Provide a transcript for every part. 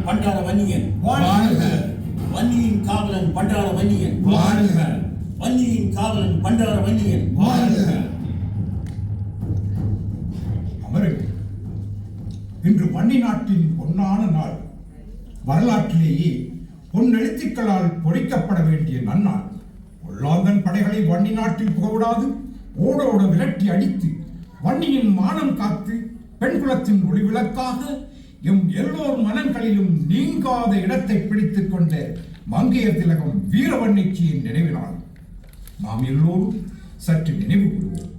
பண்டார வன்னியன் வாழ்க. வன்னியின் காவலன் பண்டார வன்னியன் வாழ்க. வன்னியின் காவலன் பண்டார வன்னியன் வாழ்க. அமருங்கள். இன்று வன்னி நாட்டின் பொன்னான நாள். வரலாற்றிலேயே பொன்னெழுத்துக்களால் பொறிக்கப்பட வேண்டிய நன்னாள். ஒல்லாந்தன் படைகளை வன்னி நாட்டில் புகவிடாது ஓடோட விரட்டி அடித்து வன்னியின் மானம் காத்து பெண் குலத்தின் ஒளிவிளக்காக எம் எல்லோர் மனங்களிலும் நீங்காத இடத்தை பிடித்துக் கொண்ட மங்கையர் திலகம் வீரவன்னிச்சியின் நினைவினால் நாம் எல்லோரும் சற்று நினைவு கூறுவோம்.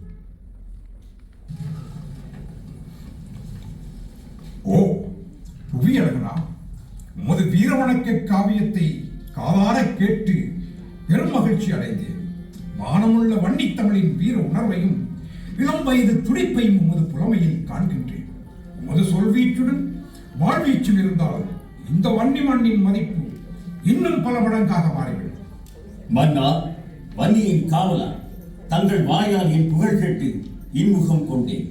ஓ புவியழகனா, உமது வீரவணக்க காவியத்தை காதார கேட்டு பெரும் மகிழ்ச்சி அடைந்தேன். மானமுள்ள வன்னித்தமிழின் வீர உணர்வையும் இளம் வயது துடிப்பையும் உமது புலமையில் காண்கின்றேன். உமது சொல்வீச்சுடன் வாழ்வீச்சில் இருந்தால் இந்த வன்னி மண்ணின் மதிப்பு இன்னும் பல மடங்காக மாறிவிடும். மன்னா, வன்னியின் காவலர், தங்கள் வாயால் என் புகழ் கேட்டு இன்முகம் கொண்டேன்.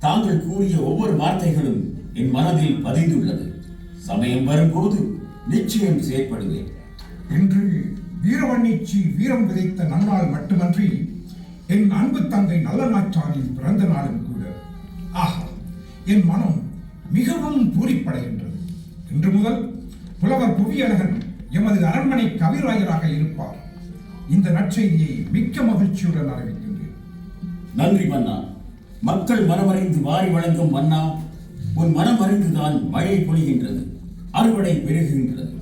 தாங்கள் கூறிய ஒவ்வொரு வார்த்தைகளும் என் மனதில் பதிந்துள்ளது. சமயம் வரும்போது நிச்சயம் செயற்படுவேன். என்று வீரவன்னிச்சி வீரம் விதைத்த நன்னாள் மட்டுமன்றி என் அன்பு தங்கை நல்ல நாச்சானின் பிறந்த நாளும் கூட. ஆஹா, என் மனம் மிகவும் பூரிப்படைகின்றது. இன்று முதல் புலவர் புவியழகன் எமது அரண்மனை கவிராயராக இருப்பார். இந்த நற்செய்தியை மிக்க மகிழ்ச்சியுடன் அறிவிக்கின்றேன். நன்றி மன்னா. மக்கள் மனமறிந்து வாரி வழங்கும் மன்னா, உன் மனம் அறிந்துதான் மழை பொழிகின்றது, அறுவடை பெருகுகின்றது.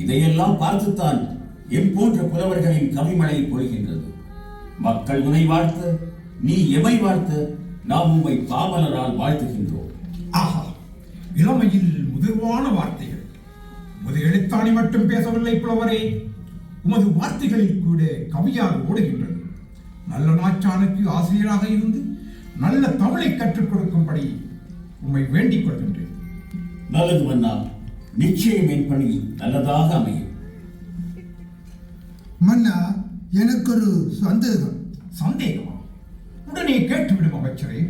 இதையெல்லாம் பார்த்துத்தான் எம் போன்ற புலவர்களின் கவிமழை பொழிகின்றது. மக்கள் உன்னை வாழ்த்த, நீ எமை வாழ்த்த, நாம் உம்மை பாவலரால் வாழ்த்துகின்றோம். ஆஹா, இளமையில் முதிர்வான வார்த்தைகள். உமது எழுத்தாணி மட்டும் பேசவில்லை புலவரே, உமது வார்த்தைகளில் கூட கவியால் ஓடுகின்றது. நல்ல நாச்சானுக்கு ஆசிரியராக இருந்து நல்ல தமிழை கற்றுக் கொடுக்கும்படி உம்மை வேண்டிக் கொள்கின்றேன். நல்லது மன்னா, நிச்சயம் என் பணி நல்லதாக அமையும். மன்னா, எனக்கு ஒரு சந்தேகம். சந்தேகமா? உடனே கேட்டுவிடும் அமைச்சரே.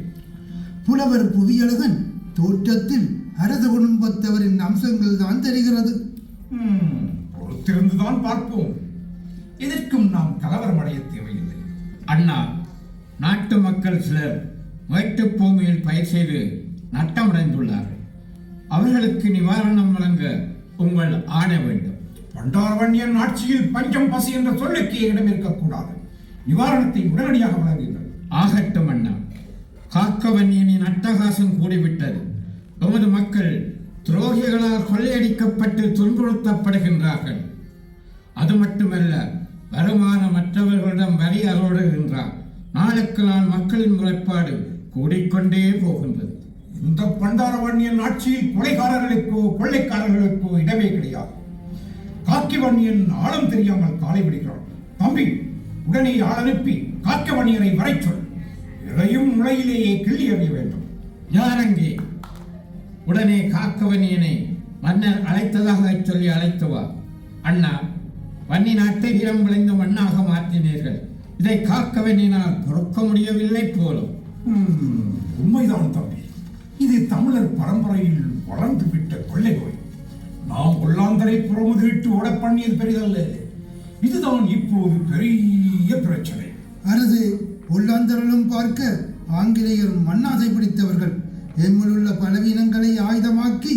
புலவர் புவியழகன் தோற்றத்தில் அரச குடும்பத்தவரின் அம்சங்கள் தான் தெரிகிறது. பொறுத்திருந்துதான் பார்ப்போம். எதற்கும் நாம் கலவரம் அடைய தேவையில்லை. அண்ணா, நாட்டு மக்கள் சிலர் மேட்டுப் பூமியில் பயிர் செய்து நட்டமடைந்துள்ளார்கள். அவர்களுக்கு நிவாரணம் வழங்க உங்கள் ஆணை வேண்டும். பண்டாரவன்னியன் ஆட்சியில் பஞ்சம் பசி என்ற சொல்லுக்கு இடம் இருக்கக்கூடாது. நிவாரணத்தை உடனடியாக வழங்குங்கள். ஆகட்டும் அண்ணா. காக்கவன்னியனின் அட்டகாசம் கூடிவிட்டது. எமது மக்கள் துரோகிகளால் கொள்ளையடிக்கப்பட்டு துன்புறுத்தப்படுகின்றார்கள். அது மட்டுமல்ல, வருமானமற்றவர்களிடம் வரி அரோடுகின்றார். நாளுக்கு நாள் மக்களின் முறைப்பாடு கூடிக்கொண்டே போகின்றது. இந்த பண்டாரவன்னியன் ஆட்சியில் கொலைகாரர்களுக்கோ கொள்ளைக்காரர்களுக்கோ இடமே கிடையாது. காக்கிவன்னியன் ஆழம் தெரியாமல் காலை விடுகிறான். தம்பி, உடனே ஆள் அனுப்பி காக்கவன்னியரை வரை சொல். எதையும் முளையிலேயே கிள்ளி எறிய வேண்டும். யாரங்கே? உடனே காக்கவன்னியனை மன்னர் அழைத்ததாக சொல்லி அழைத்து வா. அண்ணா, வன்னி நாட்டை வீரம் விளைந்த மண்ணாக மாற்றினீர்கள். இதை காக்கவன்னியினால் பொறுக்க முடியவில்லை போலும். உண்மைதான் தம்பி. இது தமிழர் பரம்பரையில் வளர்ந்து விட்ட கொள்ளை நோய். நாம் ஒல்லாந்தரை புறமுதிட்டு ஓட பண்ணியது பெரிதல்ல. இதுதான் இப்போது பெரிய பிரச்சனை. அரசு ஒல்லாந்தரலும் பார்க்க ஆங்கிலேயர் மண்ணாசை பிடித்தவர்கள். எம்மில் உள்ள பலவீனங்களை ஆயுதமாக்கி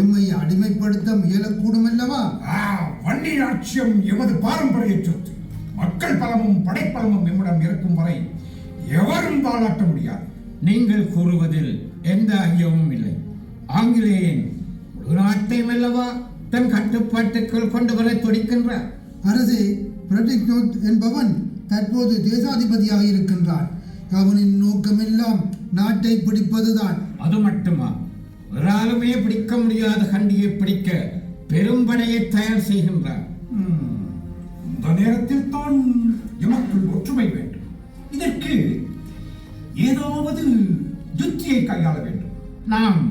எம்மை அடிமைப்படுத்த முயலக்கூடும் அல்லவா? வன்னி ராட்சியம் எமது பாரம்பரிய சொத்து. மக்கள் பலமும் படைப்பலமும் எம்மிடம் இருக்கும் வரை எவரும் தாளாட்ட முடியாது. நீங்கள் கூறுவதில் எந்த ஐயமும் இல்லை. ஆங்கிலேயன் ஒரு நாட்டையும் அல்லவா தன் கட்டுப்பாட்டுக்குள் கொண்டு வர துடிக்கின்றார். அரசே, பிரதிக்னோத் என்பவன் தற்போது தேசாதிபதியாக இருக்கின்றான். அவனின் நோக்கமெல்லாம் நாட்டை பிடிப்பதுதான். அது மட்டுமா, ஒராளுமே பிடிக்க முடியாத கண்டியை பிடிக்க பெரும்படையை தயார் செய்கின்றார். இந்த நேரத்தில் தான் எமக்குள் ஒற்றுமை வேண்டும். இதற்கு ஏதாவது யுத்தியை கையாள வேண்டும். நாம்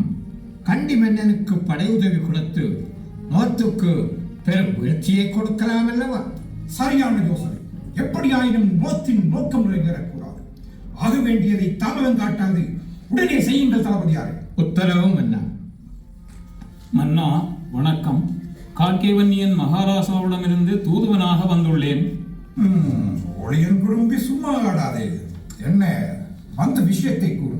கண்டி மன்னனுக்கு படை உதவி கொடுத்து நோத்துக்கு பெரும் வீழ்ச்சியை கொடுக்கலாம் அல்லவா? சரியான யோசனை. எப்படியாயினும் நோத்தின் நோக்கம் நிறைவேறக்கூடாது. ஆக வேண்டியதை தாமதம் காட்டாது உடனே செய்யுங்கள் தளபதியாரே. உத்தரவு மன்னா. மன்னா, வணக்கம். காக்கேவன்னியன் மகாராசாவிடமிருந்து தூதுவனாக வந்துள்ளேன். ஒளியன் குடும்பி சும்மா ஆடாதே. என்ன அந்த விஷயத்தை கூறு.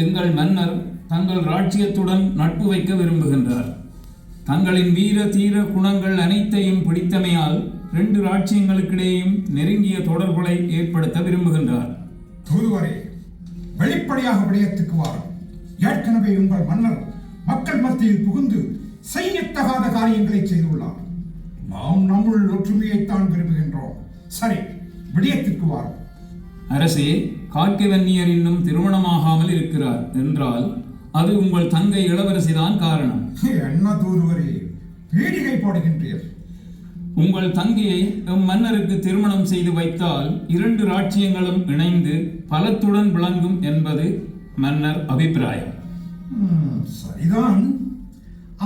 எங்கள் மன்னர் தங்கள் ராஜ்யத்துடன் நட்பு வைக்க விரும்புகின்றார். தங்களின் வீர தீர குணங்கள் அனைத்தையும் பிடித்தமையால் 2 ராஜ்யங்களுக்கிடையும் நெருங்கிய தொடர்புகளை ஏற்படுத்த விரும்புகின்றார். தூதுவரே, வெளிப்படையாக விடயத்துக்கு வாரும். ஏற்கனவே உங்கள் மன்னர் மக்கள் மத்தியில் புகுந்து செய்யத்தகாத காரியங்களை செய்துள்ளார். நாம் நம்முள் ஒற்றுமையைத்தான் விரும்புகின்றோம். சரி, விடயத்திற்கு வாரும். அரசே, காக்கேவன்னியர் இன்னும் திருமணமாகாமல் இருக்கிறார் என்றால் அது உங்கள் தங்கை இளவரசிதான் காரணம். என்ன தூதுவரே, பீடிகை போடுகின்றீர்? உங்கள் தங்கையை எம் மன்னருக்கு திருமணம் செய்து வைத்தால் 2 ராஜ்யங்களும் இணைந்து பலத்துடன் விளங்கும் என்பது மன்னர் அபிப்பிராயம். சரிதான்.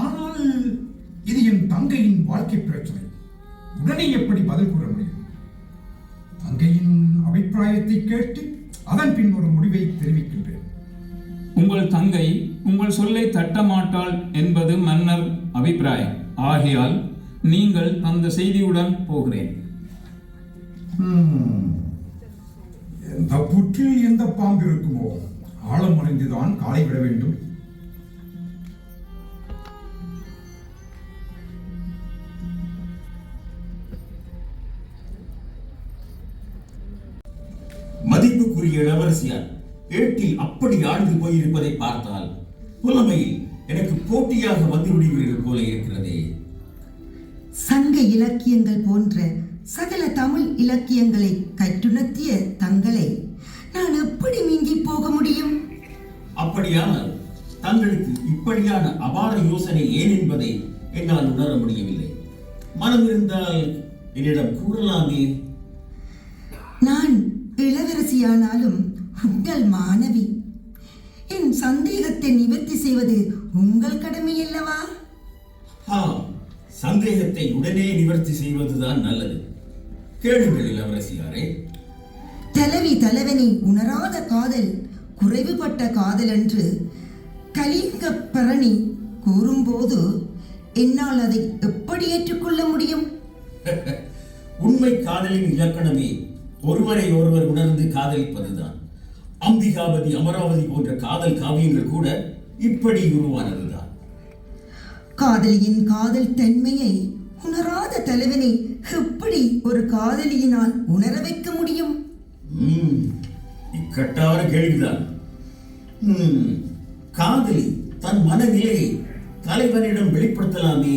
ஆனால் இது என் தங்கையின் வாழ்க்கை பிரச்சனை. உடனே எப்படி பதில் கூற முடியும்? தங்கையின் அபிப்பிராயத்தை கேட்டு அதன் பின் ஒரு முடிவை தெரிவிக்கின்றேன். உங்கள் தங்கை உங்கள் சொல்லை தட்ட மாட்டாள் என்பது மன்னர் அபிப்பிராயம். ஆகையால் நீங்கள் அந்த செய்தியுடன் போகிறேன். எந்த புற்றில் எந்த பாம்பு இருக்குமோ ஆழம் அறிந்துதான் காலை விட வேண்டும். மதிப்புக்குரிய இளவரசியார் ஏட்டில் அப்படி ஆழ்ந்து போயிருப்பதை பார்த்தால் புலமையில் எனக்கு போட்டியாக வந்து விடுவீர்கள் போல இருக்கிறதே. சங்க இலக்கியங்கள் போன்ற சகல தமிழ் இலக்கியங்களை கற்றுணர்த்திய தங்களை நான் எப்படி மிஞ்சி போக முடியும்? அப்படியானால் தங்களுக்கு இப்படியான அபார யோசனை ஏன் என்பதை என்னால் உணர முடியவில்லை. மனம் இருந்தால் என்னிடம் கூறலாமே. நான் இளவரசியானாலும் உங்கள் மாணவி. என் சந்தேகத்தை நிவர்த்தி செய்வது உங்கள் கடமை அல்லவா? சந்தேகத்தை உடனே நிவர்த்தி செய்வதுதான் நல்லது. கேளுங்கள் இளவரசியாரே. தலைவி தலைவனை உணராத காதல் குறைவுபட்ட காதல் என்று கலிங்க பரணி கூறும்போது என்னால் அதை எப்படி ஏற்றுக்கொள்ள முடியும்? உண்மை காதலின் இலக்கணமே ஒருவரை ஒருவர் உணர்ந்து காதலிப்பதுதான். அம்பிகாபதி, அமராவதி போன்ற காதல் காவியங்கள் கூட இப்படி உருவானதுதான். காதலியின் காதல் தன்மையை உணராத தலைவனை எப்படி ஒரு காதலியினால் உணர வைக்க முடியும்? இக்கட்டான கேள்விதான். காதலி தன் மனநிலையை தலைவனிடம் வெளிப்படுத்தலாமே.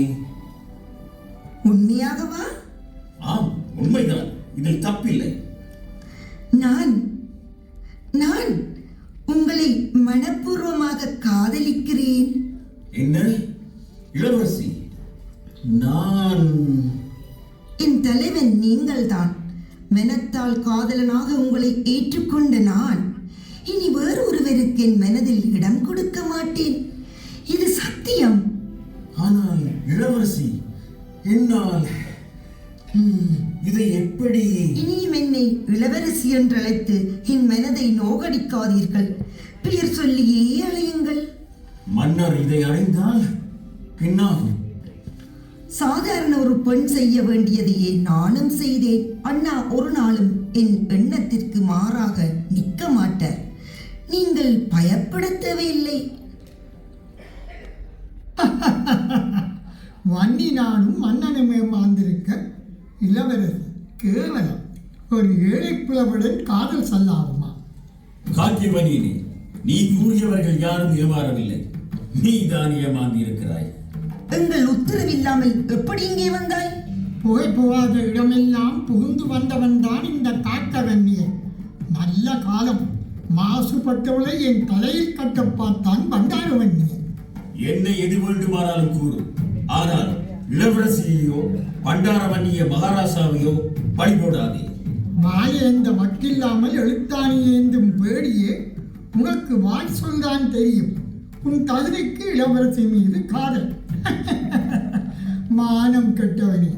உண்மையாகவா? ஆம், உண்மைதான். இதில் தப்பில்லை. நான் நான் உங்களை மனப்பூர்வமாக காதலிக்கிறேன். என்ன இளவரசி? நான் என் தலைவன் நீங்கள்தான். மனத்தால் காதலனாக உங்களை ஏற்றுக்கொண்ட நான் இனி வேறொருவருக்கு என் மனதில் இடம் கொடுக்க மாட்டேன். இது சத்தியம். ஆனால் இளவரசி, என்னால் இதை எப்படி? இனியும் என்னை இளவரசி என்று அழைத்து என் மனதை நோகடிக்காதீர்கள். பெயர் சொல்லியே அழையுங்கள். மன்னர் இதை அறிந்தால் பின்னாகும். சாதாரண ஒரு பெண் செய்ய வேண்டியதையே நானும் செய்தேன். அண்ணா ஒரு நாளும் என் எண்ணத்திற்கு மாறாக நிற்க மாட்டார். நீங்கள் பயப்பட தேவையில்லை. வன்னி நானும் மன்னனும் ஏமாந்திருக்க இளவரசி கேவலம் ஒரு ஏழை புலவுடன் காதல் சொல்லாகுமா? காக்கியவனியே, நீ கூறியவர்கள் யாரும் ஏமாறவில்லை. நீ தான் ஏமாந்து இருக்கிறாய். எங்கள் உத்தரவில்லாமல் எப்படி இங்கே வந்தாய்? புகை போகாத இடமெல்லாம் புகுந்து வந்தவன் தான் இந்த காக்கவன்னியன். நல்ல காலம் மாசுபட்டவளை என் தலையில் கட்ட பார்த்தான் பண்டாரவன்னியன். என்னை எது வேண்டுமானாலும் கூறு. ஆனால் இளவரசியையோ பண்டாரவன்னிய மகாராசாவையோ பழிபோடாதே. வாயேந்த மக்கில்லாமல் எழுத்தாணி ஏந்தும் வேடியே, உனக்கு வாய் சொல்தான் தெரியும். உன் தகுதிக்கு இளவரசி மீது காதல். மானம் கெட்டவனே,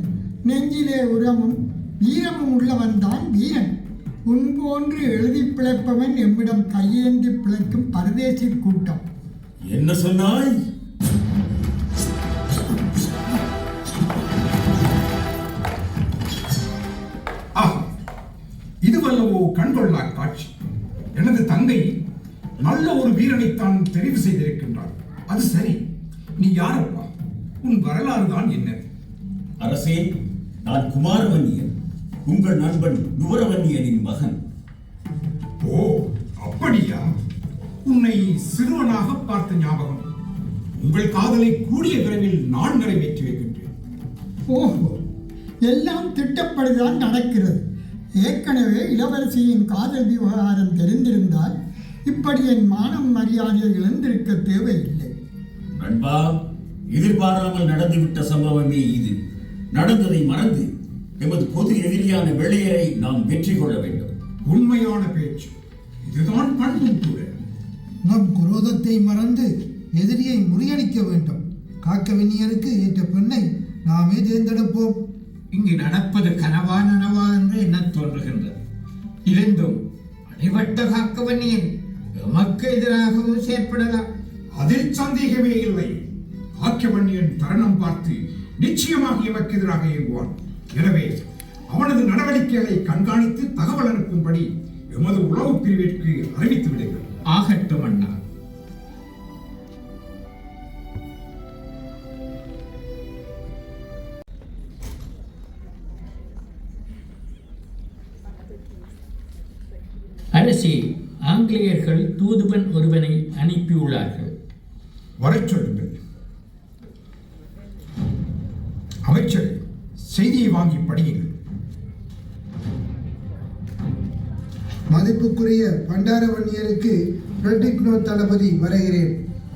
நெஞ்சிலே உரமும் வீரமும் உள்ளவன் தான் வீரன். உன் போன்று எழுதி பிழைப்பவன் எம்மிடம் கையேந்தி பிழைக்கும் பரதேசி கூட்டம். என்ன சொன்னாய்? கண்கொள்ளா காட்சி. எனது தங்கை நல்ல ஒரு வீரனைத்தான் தெரிவு செய்திருக்கின்றார். அது சரி, நீ யாரப்பா? உன் வரலாறு தான் என்ன? அரசே, நான் குமாரவன்னியன், உங்கள் நண்பன் நுவரவன்னியனின் மகன். ஓ, அப்படியா? உன்னை சிறுவனாக பார்த்த ஞாபகம். உங்கள் காதலை கூடிய விரைவில் நான் நிறைவேற்றி வைக்கின்றேன். ஓஹோ, எல்லாம் திட்டப்படிதான் நடக்கிறது. ஏற்கனவே இளவரசியின் காதல் விவகாரம் தெரிந்திருந்தால் இப்படி என் மானம் மரியாதையை இழந்திருக்க தேவையில்லை. நண்பா, எதிர்பாராமல் நடந்துவிட்ட சம்பவமே இது. நடந்ததை மறந்து எமது பொது எதிரியான வெள்ளையரை நாம் வெற்றி கொள்ள வேண்டும். உண்மையான பேச்சு. இதுதான் பண்பும் கூட. நம் குரோதத்தை மறந்து எதிரியை முறியடிக்க வேண்டும். காக்கவன்னியருக்கு ஏற்ற பெண்ணை நாமே தேர்ந்தெடுப்போம். இங்கு நடப்பது கனவா நனவா என்று என்ன தோன்றுகின்றது. இருந்தும் அடிபட்ட காக்கவன்னியன் எமக்கு எதிராகவும் செயற்படலாம். அதில் சந்தேகமே இல்லை. காக்கவன்னியன் தருணம் பார்த்து நிச்சயமாக எமக்கு எதிராக இயங்குவான். எனவே அவனது நடவடிக்கைகளை கண்காணித்து தகவல் அனுப்பும்படி எமது உளவு பிரிவிற்கு அறிவித்து விடுங்கள். ஆகட்டும் அண்ணா. அரசி, ஆங்கிலேயர்கள் தூதுவன் ஒருவனை அனுப்பியுள்ளார்கள். வரச் சொல்லுங்கள். அமைச்சர், செய்தியை வாங்கி படியுங்கள். மதிப்புக்குரிய பண்டாரவன்னியருக்கு பிரெட்ரிக்னோ தளபதி வருகிறேன்.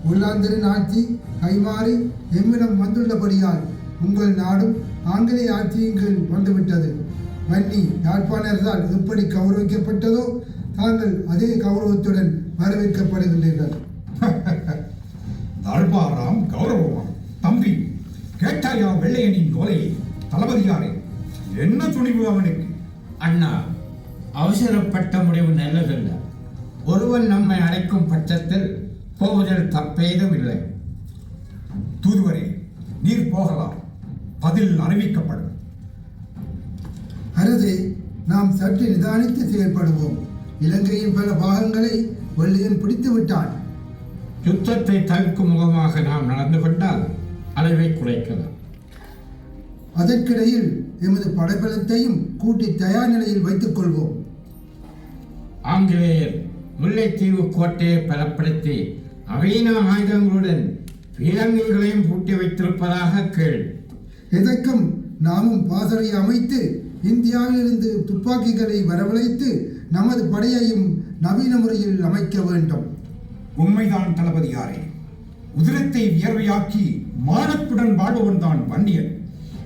உள்ளாந்தரின் ஆட்சி கைமாறி எம்மிடம் வந்துள்ளபடியால் உங்கள் நாடும் ஆங்கிலேய ஆட்சியின் கீழ் வந்துவிட்டது. வன்னி யாழ்ப்பாணர்களால் எப்படி கௌரவிக்கப்பட்டதோ தாங்கள் அதே கௌரவத்துடன் வரவேற்கப்படுகின்றீர்கள். தாழ்பாராம் கௌரவமாம். தம்பி, கேட்டாயா வெள்ளையனின் நோலையை? தளபதியாரே, என்ன துணிவு அவனுக்கு? அண்ணா, அவசரப்பட்ட முடிவு நல்லதல்ல. ஒருவன் நம்மை அழைக்கும் பட்சத்தில் போவதில் தப்பேதும் இல்லை. தூதுவரே, நீர் போகலாம். பதில் அறிவிக்கப்படும். அரசே, நாம் சற்று நிதானித்து செயல்படுவோம். இலங்கையின் பல பாகங்களை வெள்ளையன் பிடித்து விட்டான். யுத்தத்தை தவிர்க்கும் முகமாக நாம் நடந்து கொண்டால் அளவை குறைக்கலாம். அதற்கிடையில் எமது படைபலத்தையும் கூட்டி தயார் நிலையில் வைத்துக் கொள்வோம். ஆங்கிலேயர் முல்லைத்தீவு கோட்டையை பலப்படுத்தி நவீன ஆயுதங்களுடன் பீரங்கிகளையும் பூட்டி வைத்திருப்பதாக கேள். இதற்கும் நாமும் பாசறை அமைத்து இந்தியாவிலிருந்து துப்பாக்கிகளை வரவழைத்து நமது படையையும் நவீன முறையில் அமைக்க வேண்டும். உண்மைதான் தளபதியாரே. உதிரத்தை வியர்வையாக்கி மானத்துடன் வாழ்பவன் தான் வன்னியன்.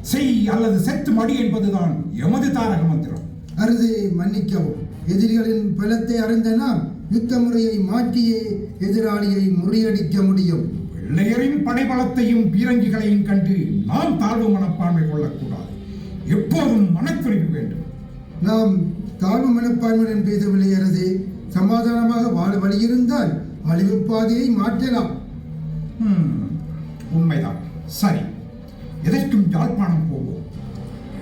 செய் அல்லது செத்து மடி என்பதுதான் எமது தாரக மந்திரம். அரசே, மன்னிக்கவும். எதிரிகளின் பலத்தை அறிந்த நாம் யுத்த முறையை மாற்றியே எதிராளியை முறியடிக்க முடியும். வெள்ளையரின் படைபலத்தையும் பீரங்கிகளையும் கண்டு நாம் தாழ்வு மனப்பான்மை கொள்ளக்கூடாது. எப்போதும் மனத்துணிவு வேண்டும். நாம் தாழ்வு மனப்பான்மையுடன் பேசவில்லை அரசே. சமாதானமாக வாழ வழியிருந்தால் அழிவு பாதையை மாற்றலாம். உண்மைதான். சரி, எதற்கும் யாழ்ப்பாணம் போவோம்.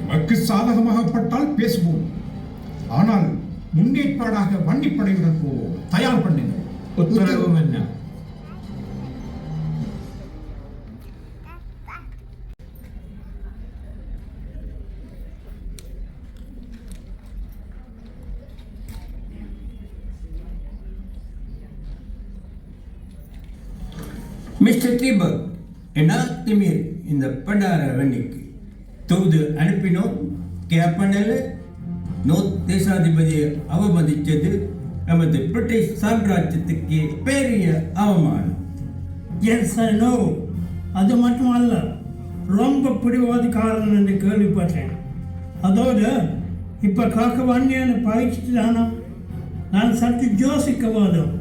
நமக்கு சாதகமாகப்பட்டால் பேசுவோம். ஆனால் முன்னேற்பாடாக வன்னிப்படையுடன் போவோம். தயார் பண்ணுங்கள். உத்தரவும் என்ன? மிஸ்டர் தீபக், என்ன திமிர் இந்த பண்டார வன்னிக்கு? தூது அனுப்பினோம், கேப்பனல்ல. நோ தேசாதிபதியை அவமதித்தது நமது பிரிட்டிஷ் சாம்ராஜ்யத்துக்கு பெரிய அவமானம். Yes I know. அது மட்டும் அல்ல, ரொம்ப பிடிவாதக்காரன் என்று கேள்விப்பட்டேன். அதோடு இப்போ காக்கவன்னியனை பயிற்சிட்டு தானோ? நான் சற்று யோசிக்க போதும்.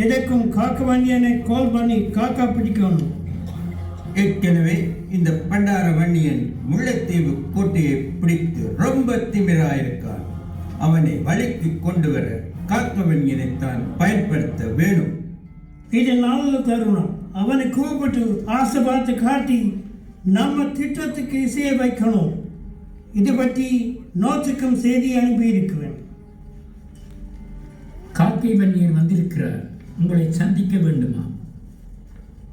எதற்கும் காக்கவன்னியனை கால் பண்ணி காக்கா பிடிக்கணும். ஏற்கனவே இந்த பண்டார வன்னியன் முல்லைத்தீவு கோட்டையை பிடித்து ரொம்ப திமிராயிருக்கான். அவனை வழிக்கு கொண்டு வர காக்கவன்னியனைத்தான் பயன்படுத்த வேணும். இது நல்ல தருணம். அவனை கூப்பிட்டு ஆசை பார்த்து காட்டி நம்ம திட்டத்துக்கு இசைய வைக்கணும். இதை பற்றி நோட்டுக்கும் செய்தி அனுப்பியிருக்கிறேன். காக்கை வன்னியர் வந்திருக்கிறார். உங்களை சந்திக்க வேண்டுமா?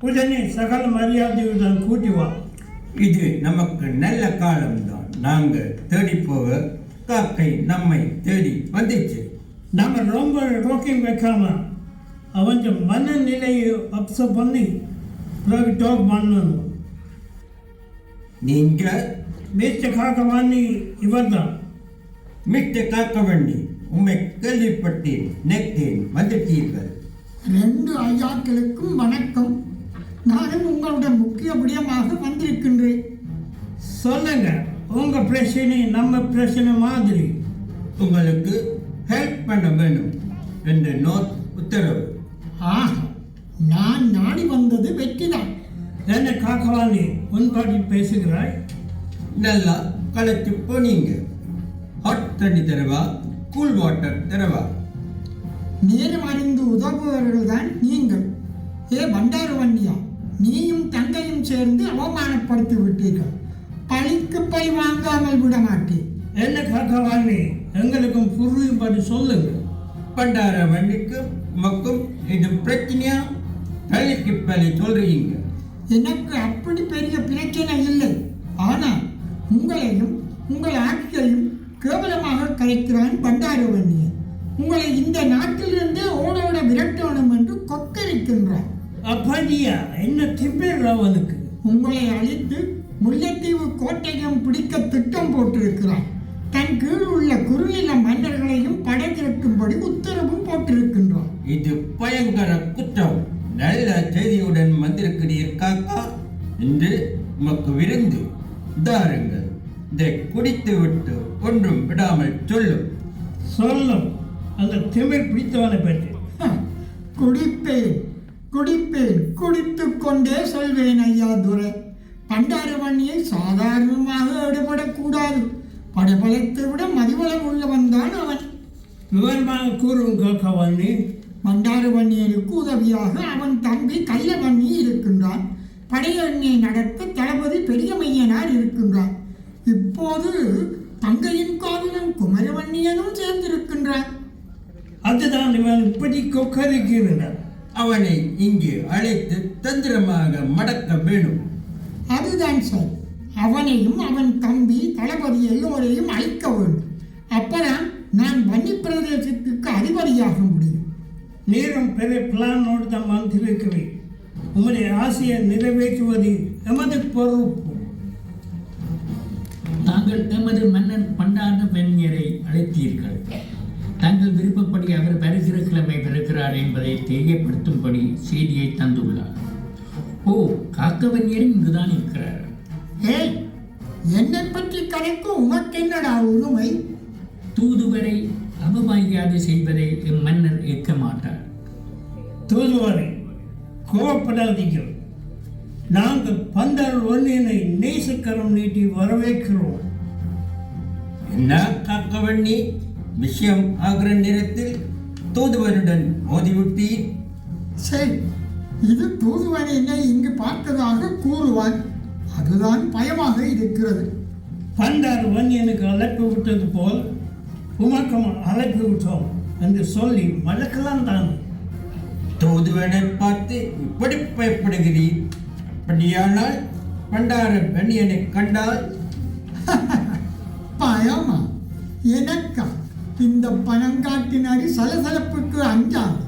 உடனே சகல மரியாதையுடன் கூட்டி வா. இது நமக்கு நல்ல காலம்தான். நாங்கள் தேடி போக காக்கை நம்மை தேடி வந்துச்சு. நம்ம ரொம்ப ரோக்கிங் வைக்காம அவன் மனநிலையை அப்செட் பண்ணி பிறகு டாக் பண்ணணும். நீங்க மிஸ்டர் காக்கவாணி இவர் தான். மிஸ்டர் காக்கவண்ணி, உண்மை கேள்விப்பட்டேன், நினைத்தேன் வந்துட்டீர்கள். 2 ஐயாக்களுக்கும் வணக்கம். நானும் உங்களுடன் முக்கிய விடயமாக வந்திருக்கின்றேன். சொல்லுங்க, உங்க பிரச்சனை நம்ம பிரச்சனை மாதிரி. உங்களுக்கு ஹெல்ப் பண்ண வேணும் என்று நோட் உத்தரவு. ஆஹா, நான் நாடி வந்தது வெற்றிதான். என்ன காக்கவாணி உன்பாட்டி பேசுகிறாய்? நல்லா களைச்சு போனீங்க. ஹாட் தண்ணி தரவா, கூல் வாட்டர் தரவா? நேரம் அறிந்து உதவுபவர்கள் தான் நீங்கள். பண்டாரவன்னியா, நீயும் தங்கையும் சேர்ந்து அவமானப்படுத்தி விட்டீர்கள். பழிக்கு பழி வாங்காமல் விட மாட்டேன். என்ன காக்கவாணி, எங்களுக்கும் புரியும்படி சொல்லுங்க. பண்டார வண்டிக்கும் உமக்கும் இது பிரச்சனையா? பள்ளிக்கு பள்ளி சொல்றீங்க. எனக்கு அப்படி பெரிய பிரச்சனை இல்லை. ஆனால் உங்களையும் உங்கள் ஆட்சியையும் கேவலமாக கரைக்கிறான் பண்டாரவன்னியன். உங்களை இந்த நாட்டிலிருந்தே ஓடோட விரட்டணும் என்று கொக்கரிக்கின்றான். அப்படியா? என்ன திம்பேர் அவனுக்கு? உங்களை அழித்து முல்லைத்தீவு கோட்டையும் பிடிக்க திட்டம் போட்டிருக்கிறான். தன் கீழ் உள்ள குறுநில மன்னர்களையும் படை திரட்டும்படி உத்தரவும் போட்டிருக்கின்றான். இது பயங்கர குற்றம். நல்ல செய்தியுடன் வந்திருக்கிறீர் காக்கா. இன்று உமக்கு விருந்து தாருங்கள். இதை குடித்து விட்டு ஒன்றும் விடாமல் சொல்லும். சொல்லும் அந்த திமிர் பிடித்தவனை பற்றி. குடிப்பேன் குடிப்பேன், குடித்து கொண்டே சொல்வேன் ஐயா துரை. பண்டாரவன்னியை சாதாரணமாக எடுபடக்கூடாது. படபலத்தை விட மதிவளம் உள்ளவன் தான் அவன். விவரமாக கூறும் காக்கவாணி. பண்டாரவன்னியனுக்கு உதவியாக அவன் தம்பி கள்ளவன்னி இருக்கின்றான். படையணியை நடத்த தளபதி பெரியமையனார் இருக்கின்றான். இப்போது தங்கையின் காதலன் குமரவன்னியனும் சேர்ந்திருக்கின்றான். அதுதான் இவன் இப்படி கொக்கரிக்கிறான். அவனை இங்கு அழைத்து தந்திரமாக மடக்க வேணும். அதுதான் சார். அவனையும் அவன் தம்பி தளபதி எல்லோரையும் அழைக்க வேண்டும். அப்பதான் நான் வன்னி பிரதேசத்துக்கு அதிபதியாக முடியும். நீரும் பெரிய பிளானோடு தான் வந்திருக்கிறேன். உங்களுடைய ஆசையை நிறைவேற்றுவது எமது பொறுப்பு. தாங்கள் எமது மன்னன் பண்டாரவன்னியரை அழைத்தீர்கள். தங்கள் விருப்பப்படி அவர் வருகிற கிழமை வருகிறார் என்பதை தெரியப்படுத்தும்படி செய்தியை தந்துள்ளார். ஓ, காக்கவன்னியரும் இங்குதான் இருக்கிறார். ஏய், என்னை பற்றி கணக்கு உமக்கென்னடா உரிமை? தூதுவரை அவமரியாதை செய்வதை மன்னர் ஏற்க மாட்டார். தூதுவரை கோபப்படாதீர்கள். நாங்கள் பண்டாரவன்னியனை நேசக்கரம் நீட்டி வரவேற்கிறோம். என்ன காக்கவண்ணி, விஷயம் ஆகிற நேரத்தில் தூதுவருடன் மோதிவிட்டீர். சரி, இது தூதுவன் என்னை இங்கு பார்த்ததாக கூறுவான். அதுதான் பயமாக இருக்கிறது. பண்டாரவன்னியனுக்கு அழைப்பு விட்டது போல் உமக்கும் அழைப்பு விட்டோம் என்று சொல்லி மழக்கலாம் தான். தூதுவனை பார்த்து இப்படி பயப்படுகிறீர். அப்படியானால் பண்டாரவன்னியனை கண்டால் பயமா? எனக்கா? இந்த பணங்காட்டினரி சலசலப்புக்கு அஞ்சாது.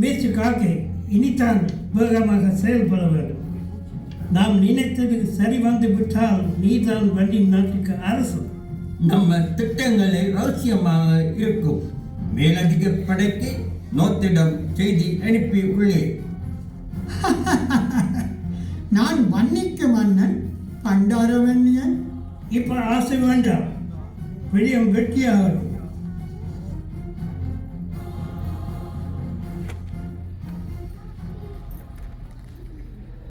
மீச்சு காக்கை இனித்தான் வேகமாக செயல்பட வேண்டும். நாம் நினைத்தது சரி வந்து விட்டால் நீதான் வண்டி நாட்டுக்கு அரசு. நம்ம திட்டங்களை ரகசியமாக இருக்கும். மேலதிக படைக்கு நோத்திடம் செய்தி அனுப்பி உள்ளேன். நான் வன்னிக்கு மன்னன், பண்டாரவன்னியன். இப்ப ஆசை வேண்டாம், விடியம் வெற்றியாகும்.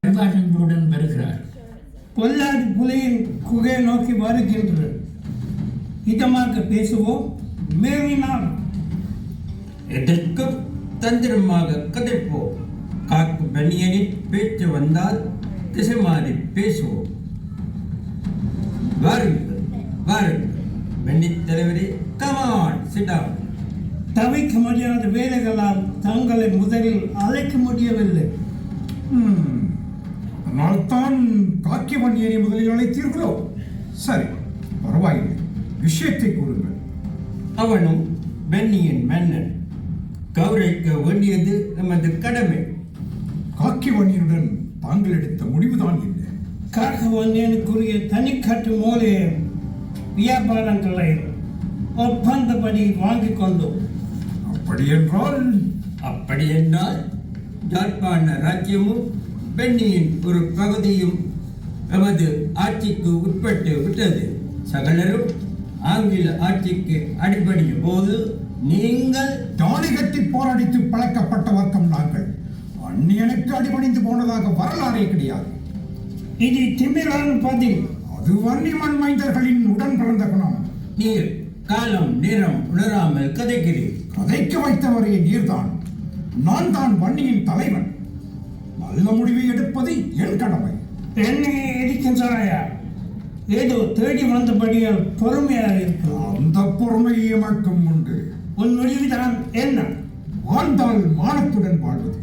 பரிவாரங்களுடன் வருகிறார். பொல்லாது புலியின் குகையை நோக்கி வருகின்றது. இதமாக பேசுவோம். மேவினால் எதற்கும் தந்திரமாக கதைப்போம். காக்கு பனியனின் பேச்சு வந்தால் திசை மாறி பேசுவோம். வாருங்கள் வாருங்கள். வெண்ணித் தலைவரே, கமான் சிடாம். தவிக்க முடியாத வேலைகளால் தங்களை முதலில் அழைக்க முடியவில்லை. அதனால்தான் காக்கியவன்னியனை முதலில் அழைத்தீர்களோ? சரி, பரவாயில்லை, விஷயத்தை கூறுங்கள். அவனும் பென்னியின் மன்னன், கௌரவிக்க வேண்டியது நமது கடமை. காக்கியவன்னியனுடன் தாங்கள் எடுத்த முடிவுதான் என்ன? காக்கவன்னியனுக்குரிய தனிக்கட்டு மூலையும் வியாபாரங்களை ஒப்பந்தப்படி வாங்கிக் கொண்டோம். அப்படி என்றால் யாழ்ப்பாண ராஜ்யமும் பென்னியின் ஒரு பகுதியும் எமது ஆட்சிக்கு உட்பட்டு விட்டது. சகலரும் ஆங்கில ஆட்சிக்கு அடிபடியும் போது நீங்கள் தாலி கட்டி போராடித்து பழக்கப்பட்ட வர்க்கம் நாங்கள். அந்நியனுக்கு அடிபணிந்து போனதாக வரலாறே கிடையாது. இது திமிரான பதில். அது வன்னிமண் மைந்தர்களின் உடன் பிறந்த குணம். நீர் காலம் நேரம் உணராமல் கதைக்கிறீர். கதைக்க வைத்தவரே நீர்தான். நான் தான் வன்னியின் தலைவன். நல்ல முடிவை எடுப்பது என் கடமை. என்னை எதிர்க்கின்றாயா? ஏதோ தேடி வந்தபடியால் பொறுமையாக இருக்கலாம். அந்த பொறுமை எமக்கும் உண்டு. உன் முடிவுதான் என்ன? வாழ்ந்தால் மானத்துடன் வாழ்வது,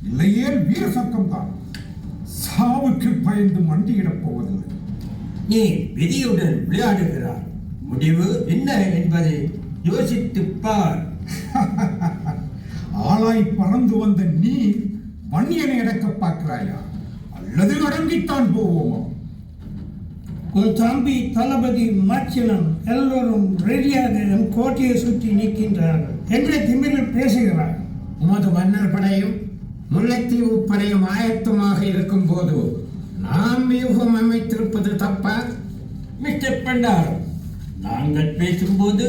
இல்லையே வீர சக்கம்தான். சாவுக்கு பயந்து மண்டியிடப் போவதில்லை. நீ விதியுடன் விளையாடுகிறார். முடிவு என்ன என்பதை யோசித்துப் பார். ஆளாய் பறந்து வந்த நீ வன்னியனை அடக்க பார்க்கிறாயா? அல்லது அடங்கித்தான் போவோமா? உன் தம்பி தளபதி மச்சினம் எல்லோரும் ரெடியாக என் கோட்டையை சுற்றி நிற்கின்றார்கள். என்ற திமிரில் பேசுகிறார். உமது மன்னர் படையும் முல்லைத்தீவு படையும் ஆயத்தமாக இருக்கும் போது நாம் வியூகம் அமைத்திருப்பது தப்பா? மிஸ்டர் பண்டாரம், நாங்கள் பேசும்போது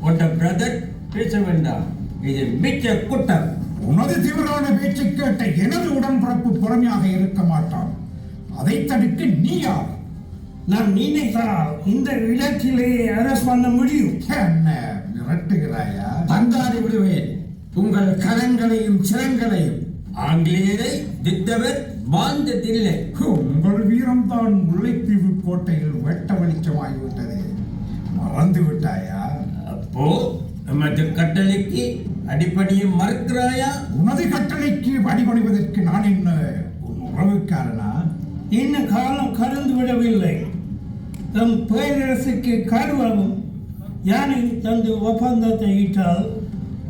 உன்ட பிரதர் பேச வேண்டாம். இது மிச்ச குட்டம். உனது தீவிரமான பேச்சு கேட்ட எனது உடன்பிறப்பு பொறுமையாக இருக்க மாட்டான். அதை தடுக்க நீ யார்? நான் நினைத்தால் இந்த இடத்திலே அரசு பண்ண முடியும். என்ன மிரட்டுகிறாயா? தந்தாடி விடுவேன் உங்கள் கரங்களையும் சிரங்களையும். ஆங்கிலேயரை தித்தவர் வாழ்ந்ததில்லை. உங்கள் வீரம்தான் முல்லைத்தீவு கோட்டையில் வெட்ட வெளிச்சமாகிவிட்டது. மறந்து விட்டாயா? அப்போ நமது கட்டளைக்கு அடிப்படையும் மறுக்கிறாயா? உனது கட்டளைக்கு அடிபணிவதற்கு நான் என்ன உன் உறவுக்காரனா? இன்னும் காலம் கடந்து விடவில்லை. தம் பேரரசுக்கு கருவாகும் யானை தந்து ஒப்பந்தத்தை இட்டால்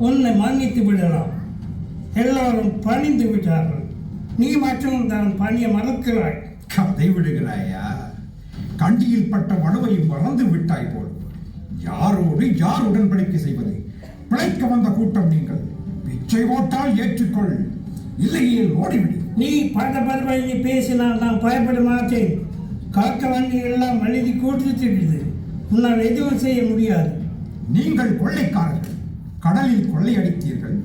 உன்னை மன்னித்து விடலாம். எல்லாரும் பணிந்து விட்டார்கள். நீ மட்டும் தான் பணியை மறக்கிறாய். கதை விடுகிறாயா? கண்டியில் பட்ட வலுவையும் மறந்து விட்டாய் போல். யாரோடு யார் உடன்படிக்கை செய்வது? பிழைக்க வந்த கூட்டம் நீங்கள். பிச்சை போட்டால் ஏற்றுக்கொள், இல்லையே ஓடிவிடு. நீ பரபரப்பாக பேசினால் நான் பயப்பட மாட்டேன். காக்க வண்டி எல்லாம் எழுதி கூட்டுது. உன்னால் எதுவும் செய்ய முடியாது. நீங்கள் கொள்ளைக்காரர்கள். கடலில் கொள்ளையடித்தீர்கள்.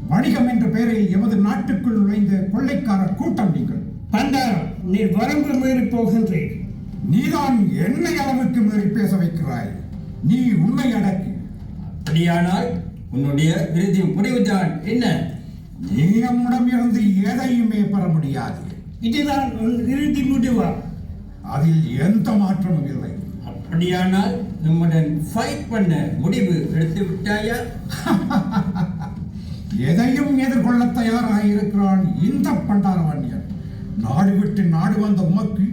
வணிகம் என்ற பெயரில் எமது நாட்டுக்குள் நுழைந்த கொள்ளைக்காரர் கூட்டம் நீங்கள். பண்டாரம், நீ வரம்பு மீறி போகின்றேன். நீதான் என்னை அளவுக்கு மீறி பேச வைக்கிறாய். நீ உண்மை அடக்கு. அப்படியானால் உன்னுடைய இறுதி முடிவுதான் என்ன? நீ நம்மிடம் இருந்து எதையுமே பெற முடியாது. இதுதான் உன் இறுதி முடிவா? அதில் எந்த மாற்றமும் இல்லை. அப்படியானால் நம்முடன் ஃபைட் பண்ண முடிவு எடுத்து விட்டாயா? எதையும் எதிர்கொள்ள தயாராக இருக்கிறான் இந்த பண்டாரவன்னியன். நாடு விட்டு நாடு வந்த உமக்கு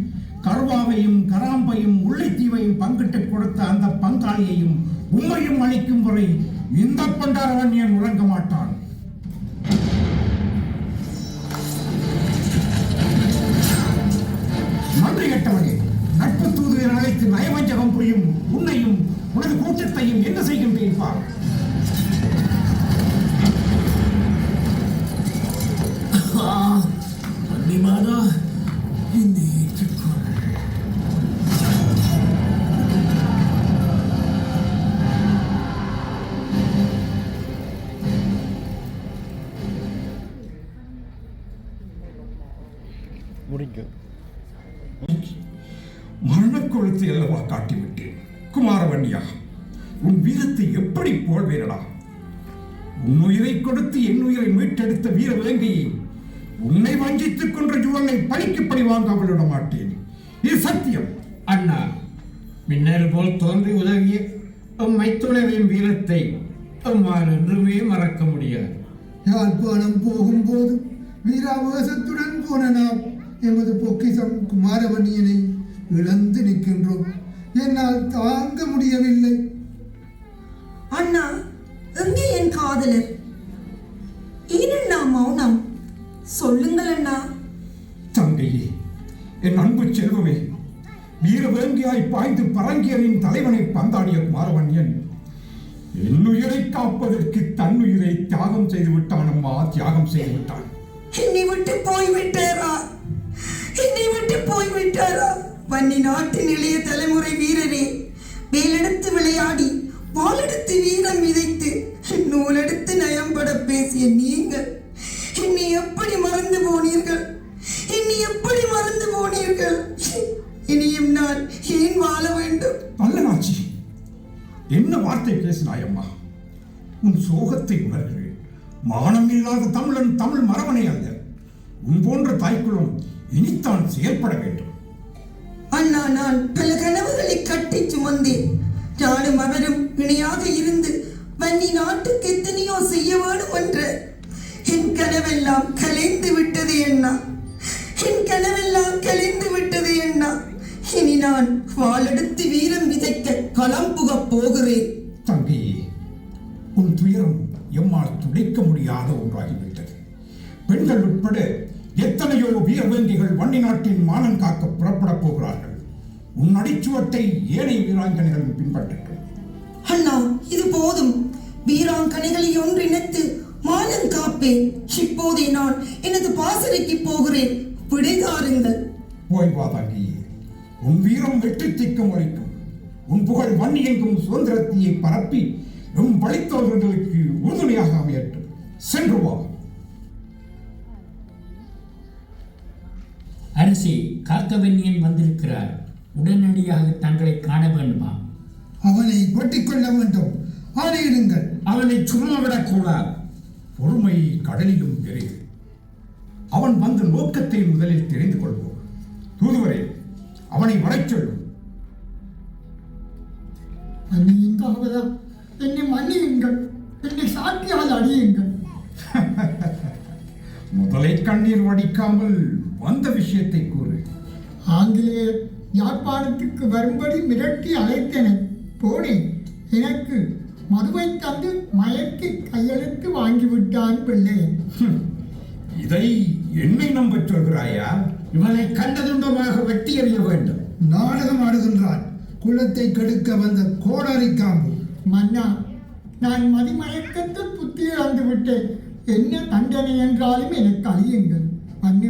கருவாவையும் கராம்பையும் முல்லைத்தீவையும் பங்கிட்டு கொடுத்த அந்த பங்காளியையும் உண்மையும் அளிக்கும் வரை இந்த பண்டாரவன்னியன் உறங்க மாட்டான். நன்றி கெட்டவனே, நட்பு தூதுவை அழைத்து நயவஞ்சகம் புரியும் உன்னையும் உனது கூட்டத்தையும் என்ன செய்கின்றேன் பார். மாதா, என்னை ஏற்றுக்கொள். மரணக்கொழுத்தை அல்லவா காட்டிவிட்டேன். குமாரவன்னியா, உன் வீரத்தை எப்படி போல்வேரடா? உன் உயிரை கொடுத்து என் உயிரை மீட்டெடுத்த வீர விலங்கையை உன்னை வஞ்சித்துக் கொன்ற ஜுவலை பழிக்கு பழி வாங்காமல் விட மாட்டேன். இது சத்தியம். அண்ணா, மின்னல் போல் தோன்றி உதவிய மைத்துனரின் வீரத்தை அம்மாள் என்றுமே மறக்க முடியாது. யாழ்ப்பாணம் போகும்போது வீராவேசத்துடன் போன நாம் எமது பொக்கிசம் குமாரவன்னியனை இழந்து நிற்கின்றோம். என்னால் தாங்க முடியவில்லை. அண்ணா, எங்கே என் காதலர்? ஏனண்ணா மௌனம்? சொல்லுங்கள் அண்ணா. தங்கையே, என் அன்பு செல்வமே, வீரவேங்கியாய் பாய்ந்து பரங்கியரின் தலைவனை பந்தாடிய குமாரவன்யன் என் உயிரை காப்பதற்கு தன்னுயிரை தியாகம் செய்து விட்டான். அம்மா, தியாகம் செய்து விட்டான். என்னை விட்டு போய்விட்டாரா? என்னை விட்டு போய்விட்டாரா? வன்னி நாட்டின் இளைய தலைமுறை வீரரே, வேலெடுத்து விளையாடி வாளெடுத்து வீரம் விதைத்து நூலெடுத்து நயம்பட பேசிய நீங்கள் என்னை எப்படி மறந்து போனீர்கள்? என்னை எப்படி மறந்து போனீர்கள்? இனியும் நான் ஏன் வாழ வேண்டும்? நல்லனாச்சி, என்ன வார்த்தை பேசினாய் அம்மா? உன் சோகத்தை உணர்கிறேன். மானம் இல்லாத தமிழன் தமிழ் மரபனை அல்ல. உன் போன்ற தாய்க்குளம் இனித்தான் செயல்பட வேண்டும். அண்ணா, நான் பல கனவுகளை கட்டி சுமந்தேன். நானும் அவரும் இணையாக இருந்து வன்னி நாட்டுக்கு எத்தனையோ செய்ய வேண்டும் என்ற என் கனவெல்லாம் கலைந்து விட்டது அண்ணா. என் கனவெல்லாம் கலைந்து விட்டது அண்ணா. இனி நான் வாளெடுத்து வீரம் விதைக்க களம் புகப் போகிறேன். தங்கையே, உன் துயரம் எம்மால் துடைக்க முடியாத ஒன்றாகிவிட்டது. பெண்கள் உட்பட எத்தனையோ வீரவேங்கிகள் வன்னி நாட்டின் மானம் காக்க புறப்படப் போகிறார்கள். உன் அடிச்சுவட்டை ஏனைய வீராங்கனைகளும் பின்பற்றட்டும். அண்ணா, இது போதும். வீராங்கனைகளை ஒன்றிணைத்து மானம் காப்பேன். இப்போதே நான் எனது பாசறைக்கு போகிறேன். விடைதாருங்கள். போய் வா தங்கியே. உன் வீரம் வெற்றி திக்கம் வரைக்கும் உன் புகழ் வன்னி எங்கும் சுதந்திரத்தையை பரப்பி உன் பழித்தவர்களுக்கு உறுதுணையாக அமையட்டும். சென்று வா. அரசே, காக்கவன்னியன் வந்திருக்கிறார். உடனடியாக தங்களை காண வேண்டுமா? அவனை வெட்டிக் கொள்ள வேண்டும். ஆணையிடுங்கள். அவனை சும்மா விடக்கூடாது. பொறுமை கடலிலும் பெரிது. அவன் வந்த நோக்கத்தை முதலில் தெரிந்து கொள்வோம். தூதுவரே, அவனை வரச் சொல்லும். மன்னியுங்கள், என்னை மன்னியுங்கள். என்னை சாட்சியால் அடியுங்கள். முதலை கண்ணீர் வடிக்காமல் வந்த விஷயத்தை கூறு. ஆங்கிலேயர் யாழ்ப்பாணத்துக்கு வரும்படி மிரட்டி அழைத்தனர். போனேன். எனக்கு மதுவை தந்து மயக்கி கையெழுத்து வாங்கிவிட்டான் பிள்ளையன். இதை என்னை நம்பச் சொல்கிறாயா? இவனை கண்டதுண்டமாக வெட்டி எறிய வேண்டும். நாடகம் ஆடுகின்றான். குலத்தை கெடுக்க வந்த கோடாரி காம்பு. மன்னா, நான் மதிமயக்கத்தில் புத்தி இழந்து விட்டேன். என்ன தண்டனை என்றாலும் எனக்கு அழியுங்கள்.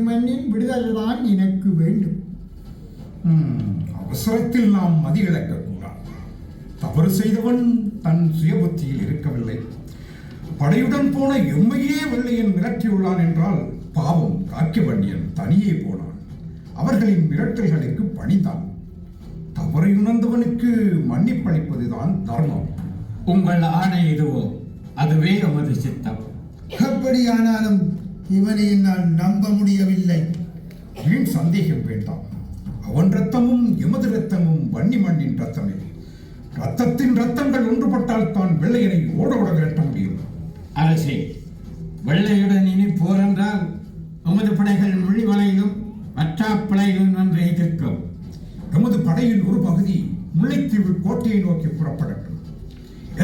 மன்னின் விடுதலை தான் எனக்கு வேண்டும். அவசரத்தில் நாம் மதி இழக்கக்கூடாது. தவறு செய்தவன் தன் சுயபுத்தியில் இருக்கவில்லை. படையுடன் போன எம்மையே வெள்ளையன் மிரட்டியுள்ளான் என்றால் பாவம் காக்கியவன்னியன் தனியே போனான். அவர்களின் மிரட்டல்களுக்கு பணிந்தான். தவறை உணர்ந்தவனுக்கு மன்னிப்பளிப்பதுதான் தர்மம். உங்கள் ஆணை எதுவோ அதுவே எமது சித்தம். அப்படியானாலும் இவனை நான் நம்ப முடியவில்லை. வீண் சந்தேகம் வேண்டாம். அவன் ரத்தமும் எமது ரத்தமும் வன்னி மண்ணின் ரத்தமே. ரத்தத்தின் ரத்தங்கள் ஒன்றுபட்டால் தான் வெள்ளையனை ஓட ஓட விரட்ட முடியும். அரசே, வெள்ளையுடன் இனி போர் என்றால் எமது படைகள் மொழிவலையிலும் வற்றாப்படையிலும் என்று எதிர்க்கும். எமது படையின் ஒரு பகுதி முல்லைத்தீவு கோட்டையை நோக்கி புறப்படட்டும்.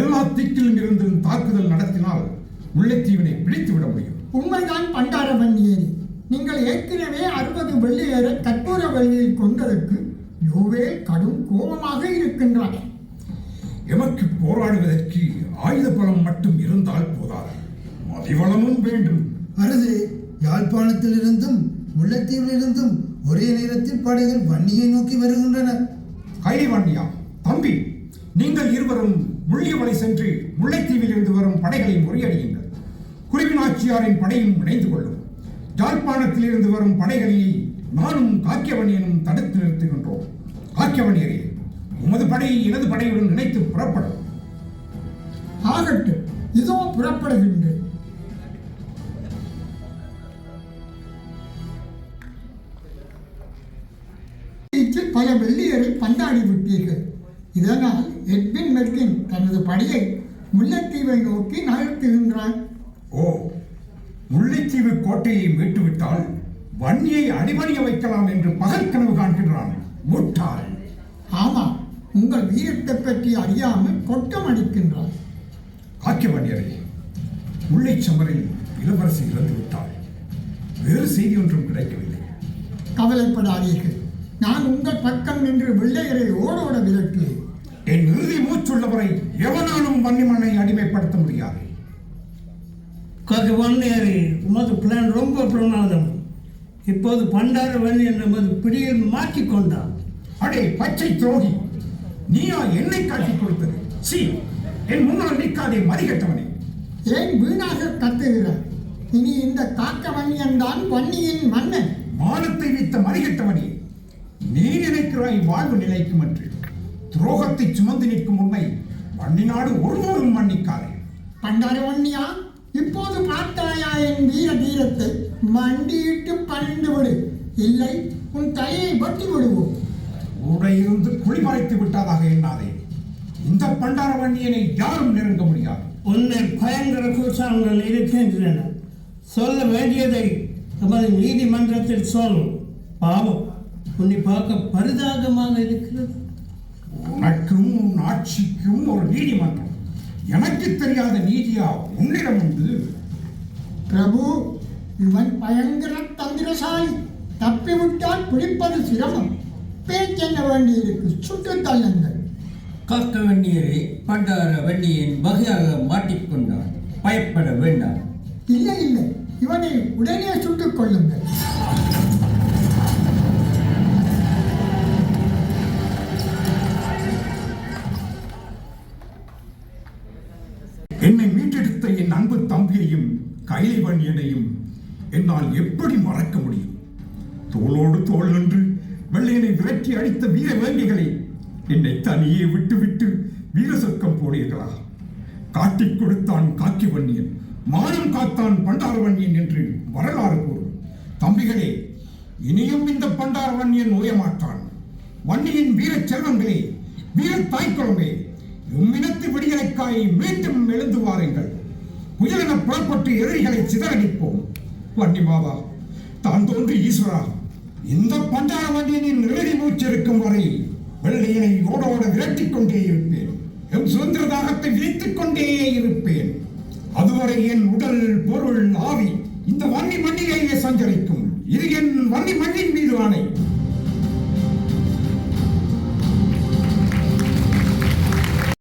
எல்லா திக்கிலும் இருந்தும் தாக்குதல் நடத்தினால் முல்லைத்தீவினை பிடித்துவிட முடியும். உண்மைதான் பண்டாரவன்னியரே. நீங்கள் ஏற்கனவே 60 வெள்ளையரை கற்பூர வழியில் கொண்டதற்கு யோவே கடும் கோபமாக இருக்கின்றார். எமக்கு போராடுவதற்கு ஆயுத பலம் மட்டும் இருந்தால் போதாது, மதிவளமும் வேண்டும். அரசே, யாழ்ப்பாணத்திலிருந்தும் முல்லைத்தீவிலிருந்தும் ஒரே நேரத்தில் படைகள் வன்னியை நோக்கி வருகின்றன. கைலி வன்னியா, தம்பி, நீங்கள் இருவரும் முள்ளியவளை சென்று முல்லைத்தீவில் இருந்து வரும் படைகளை முறியடியுங்கள். குருவினாச்சியாரின் படையும் இணைந்து கொள்ளும். யாழ்ப்பாணத்தில் இருந்து வரும் படைகளை நானும் காக்கியவனியனும் தடுத்து நிறுத்துகின்றோம். காக்கியவனியரே, உமது படை எனது படையுடன் இணைத்து புறப்படும். ஆகட்டும், இதோ புறப்படுகின்றேன். பல வெள்ளியரை பந்தாடி விட்டீர்கள். இதனால் எட்வின் மெர்கின் தனது படையை முல்லைத்தீவை நோக்கி நகர்த்துகின்றான். ஓ, முல்லைத்தீவு கோட்டையை மீட்டுவிட்டால் வன்னியை அடிபணிய வைக்கலாம் என்று பகல் கனவு காண்கின்றான். முட்டாள். ஆமாம், உங்கள் வீரத்தை பற்றி அறியாமல் கொட்டம் அடிக்கின்றான். காக்கியவன்னியரே, முல்லை சமரில் இளவரசி இறந்து விட்டாள். வேறு செய்தி ஒன்றும் கிடைக்கவில்லை. கவலைப்படாதீர்கள், நான் உங்கள் பக்கம் நின்று வெள்ளையரை ஓடோட விரட்டுவேன். என் இறுதி மூச்சுள்ளவரை எவனாலும் வன்னிமண்ணை அடிமைப்படுத்த முடியாது. காக்கவன்னியரே, உமது பிளான் ரொம்ப பிரமாதம். இப்போது பண்டார வன்னியன் நமது பிடியில் மாற்றிக்கொண்டான். அடே பச்சை துரோகி, நீயா என்னை காட்டிக் கொடுத்தது? சி, என் முன்னால் நிற்காதே மதிகட்டவனே. ஏன் வீணாக கத்துகிறார்? இனி இந்த காக்க வன்னியன் தான் வன்னியின் மன்னன். மானத்தை வைத்த மதிகட்டவனே, நீ நினைக்கிறாய் வாழ்வு நிலைக்கும் என்று. துரோகத்தை சுமந்து நிற்கும் உண்மை வன்னி நாடு ஒருபோதும் மன்னிக்காதே. பண்டார வன்னியா, இப்போது பார்த்தாயா என் வீர தீரத்தை? மண்டியிட்டு பணிந்து விடு, இல்லை உன் தலையை வெட்டி விடுவோம். உடையிருந்து குளிமறைத்து விட்டதாக எண்ணாதே. இந்த பண்டார வன்னியனை யாரும் நெருங்க முடியாது. உன்னை பயங்கர குற்றாங்கள் இருக்கின்றன. சொல்ல வேண்டியதை நமது நீதிமன்றத்தில் சொல்லும். பாவம், உன்னை பார்க்க பரிதாபமாக இருக்கிறது. உனக்கும் உன் ஆட்சிக்கும் ஒரு நீதிமன்றம். எனக்கு தெரியாத நீதியா உன்னிடம் உண்டு? பிரபு, இவன் பயங்கர தந்திரசாலி. தப்பிவிட்டால் பிடிப்பது சிரமம். பேச்சென்ன வேண்டியிருக்கு, சுட்டு தள்ளுங்கள். காக்கவன்னியரே, பண்டார வன்னியன் வகையாக மாட்டிக்கொண்டான். பயப்பட வேண்டாம். இல்லை இல்லை, இவனை உடனே சுட்டுக் கொள்ளுங்கள். என்னை மீட்டெடுத்த என் அன்பு தம்பியையும் கைலை வன்னியனையும் என்னால் எப்படி மறக்க முடியும்? தோளோடு தோள் நின்று வெள்ளையனை விரட்டி அடித்த வீர வேண்டிகளை என்னை தனியே விட்டு வீர சொர்க்கம் போனீர்களா? காட்டிக் கொடுத்தான் காக்கி வன்னியன், மானம் காத்தான் பண்டார வன்னியன் என்று வரலாறு கூறும். தம்பிகளே, இனியும் இந்த பண்டார வன்னியன் ஓயமாட்டான். வன்னியின் வீர செல்வங்களே, வீர தாய்க்குளமே, இம்மினத்து விடியலைக்காய் மீண்டும் எழுந்து வாருங்கள். புயலென புறப்பட்டு எதிரிகளை சிதறடிப்போம். வன்னி மாதா, தான் தோன்றி ஈஸ்வரா, இந்த பண்டார வன்னியனின் இறுதி மூச்சு இருக்கும் வரை வெள்ளையனை ஓடோட விரட்டிக் கொண்டே இருப்பேன். என் சுதந்திர தாகத்தை விரித்துக் கொண்டே இருப்பேன். அதுவரை என் உடல், பொருள், ஆவி இந்த வன்னி மண்ணிலேயே சஞ்சரிக்கும். இது என் வன்னி மண்ணின் மீது ஆணை.